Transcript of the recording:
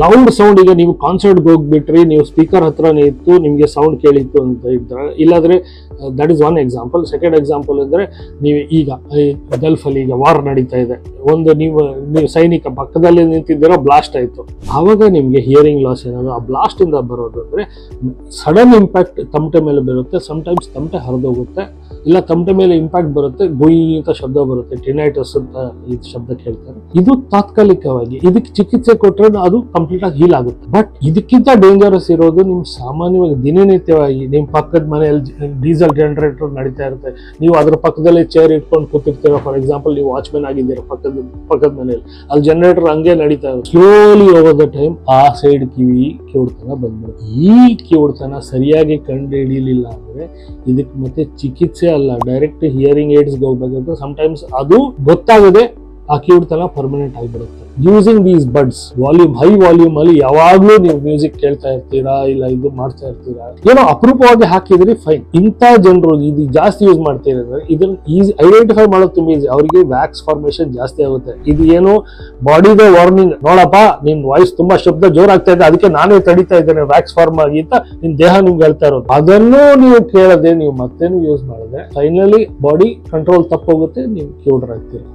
Loud sound, ಈಗ ನೀವು ಕಾನ್ಸರ್ಟ್ಗೆ ಹೋಗ್ಬಿಟ್ರಿ, ನೀವು ಸ್ಪೀಕರ್ ಹತ್ರನೇ ಇತ್ತು, ನಿಮಗೆ ಸೌಂಡ್ ಕೇಳಿತ್ತು ಅಂತ ಇದ್ರೆ, ಇಲ್ಲಾಂದ್ರೆ that is one example. Second example ಅಂದ್ರೆ ನೀವು ಈಗ ಗಲ್ಫ್ ಅಲ್ಲಿ ಈಗ ವಾರ್ ನಡೀತಾ ಇದೆ, ಒಂದು ನೀವು ಸೈನಿಕ ಪಕ್ಕದಲ್ಲಿ ನಿಂತಿದ್ದೀರೋ, ಬ್ಲಾಸ್ಟ್ ಆಯ್ತು, ಆವಾಗ ನಿಮ್ಗೆ ಹಿಯರಿಂಗ್ ಲಾಸ್ ಏನಾದ್ರು ಆ ಬ್ಲಾಸ್ಟ್ ಇಂದ ಬರೋದು ಅಂದ್ರೆ ಸಡನ್ ಇಂಪ್ಯಾಕ್ಟ್ ತಮಟೆ ಮೇಲೆ ಬರುತ್ತೆ. ಸಮಟೈಮ್ಸ್ ತಮಟೆ ಹರಿದೋಗುತ್ತೆ, ಇಲ್ಲ ತಮಟೆ ಮೇಲೆ ಇಂಪ್ಯಾಕ್ಟ್ ಬರುತ್ತೆ, ಗುಯಿ ಅಂತ ಶಬ್ದ ಬರುತ್ತೆ, ಟಿನೈಟಸ್ ಅಂತ ಈ ಶಬ್ದ ಕೇಳ್ತಾರೆ. ಇದು ತಾತ್ಕಾಲಿಕವಾಗಿ, ಇದಕ್ಕೆ ಚಿಕಿತ್ಸೆ ಕೊಟ್ಟರೆ ಅದು ಕಂಪ್ಲೀಟ್ ಆಗಿ ಹೀಲ್ ಆಗುತ್ತೆ. ಬಟ್ ಇದಕ್ಕಿಂತ ಡೇಂಜರಸ್ ಇರೋದು ನಿಮ್ ಸಾಮಾನ್ಯವಾಗಿ ದಿನನಿತ್ಯವಾಗಿ ನಿಮ್ ಪಕ್ಕದ ಮನೆಯಲ್ಲಿ ಡೀಸೆಲ್ ಜನರೇಟರ್ ನಡೀತಾ ಇರುತ್ತೆ, ನೀವು ಅದ್ರ ಪಕ್ಕದಲ್ಲಿ ಚೇರ್ ಇಟ್ಕೊಂಡು ಕೂತಿರ್ತೀರ. ಫಾರ್ ಎಕ್ಸಾಂಪಲ್, ನೀವು ವಾಚ್ಮೆನ್ ಆಗಿದ್ದೀರಾ ಪಕ್ಕದ ಮನೆಯಲ್ಲಿ, ಅಲ್ಲಿ ಜನರೇಟರ್ ಹಂಗೆ ನಡೀತಾ ಇರುತ್ತೆ. ಸ್ಲೋಲಿ ಓವರ್ ದ ಟೈಮ್ ಆ ಸೈಡ್ ಕಿವುಡ್ತನ ಬಂದ್ಬಿಡುತ್ತೆ. ಈ ಕಿವುಡ್ತನ ಸರಿಯಾಗಿ ಕಂಡು ಹಿಡಿಯಲಿಲ್ಲ ಅಂದ್ರೆ ಇದಕ್ಕೆ ಮತ್ತೆ ಚಿಕಿತ್ಸೆ ಅಲ್ಲ, ಡೈರೆಕ್ಟ್ ಹಿಯರಿಂಗ್ ಏಡ್ಸ್ಗೆ ಹೋಗ್ಬೇಕಾಗುತ್ತೆ. ಸಮಟೈಮ್ಸ್ ಅದು ಗೊತ್ತಾಗದೆ ಆ ಕಿವುಡ್ತನ ಪರ್ಮನೆಂಟ್ ಆಗಿಬಿಡುತ್ತೆ. Using these buds, volume high volume ಅಲ್ಲಿ ಯಾವಾಗ್ಲೂ ನೀವು ಮ್ಯೂಸಿಕ್ ಕೇಳ್ತಾ ಇರ್ತೀರಾ, ಇಲ್ಲ ಇದು ಮಾಡ್ತಾ ಇರ್ತೀರಾ, ಏನೋ ಅಪರೂಪವಾಗಿ ಹಾಕಿದ್ರಿ ಫೈನ್. ಇಂಥ ಜನರು ಇದು ಜಾಸ್ತಿ ಯೂಸ್ ಮಾಡ್ತಿದ್ರೆ ಇದನ್ನ ಈಸಿ ಐಡೆಂಟಿಫೈ ಮಾಡೋದು ತುಂಬಾ ಈಸಿ. ಅವರಿಗೆ ವ್ಯಾಕ್ಸ್ ಫಾರ್ಮೇಶನ್ ಜಾಸ್ತಿ ಆಗುತ್ತೆ. ಇದು ಏನು ಬಾಡಿದ ವಾರ್ನಿಂಗ್, ನೋಡಪ್ಪ ನಿನ್ ವಾಯ್ಸ್ ತುಂಬಾ ಶಬ್ದ ಜೋರಾಗ್ತಾ ಇದೆ, ಅದಕ್ಕೆ ನಾನೇ ತಡಿತಾ ಇದ್ದೇನೆ ವ್ಯಾಕ್ಸ್ ಫಾರ್ಮ್ ಆಗಿ ಅಂತ ನಿನ್ ದೇಹ ನಿಮ್ಗೆ ಹೇಳ್ತಾ ಇರೋದು. ಅದನ್ನು ನೀವು ಕೇಳದೆ ನೀವು ಮತ್ತೇನು ಯೂಸ್ ಮಾಡಿದ್ರೆ ಫೈನಲಿ ಬಾಡಿ ಕಂಟ್ರೋಲ್ ತಪ್ಪೋಗುತ್ತೆ, ನೀವು ಕ್ಯೂಡರ್ ಆಗ್ತೀರಾ.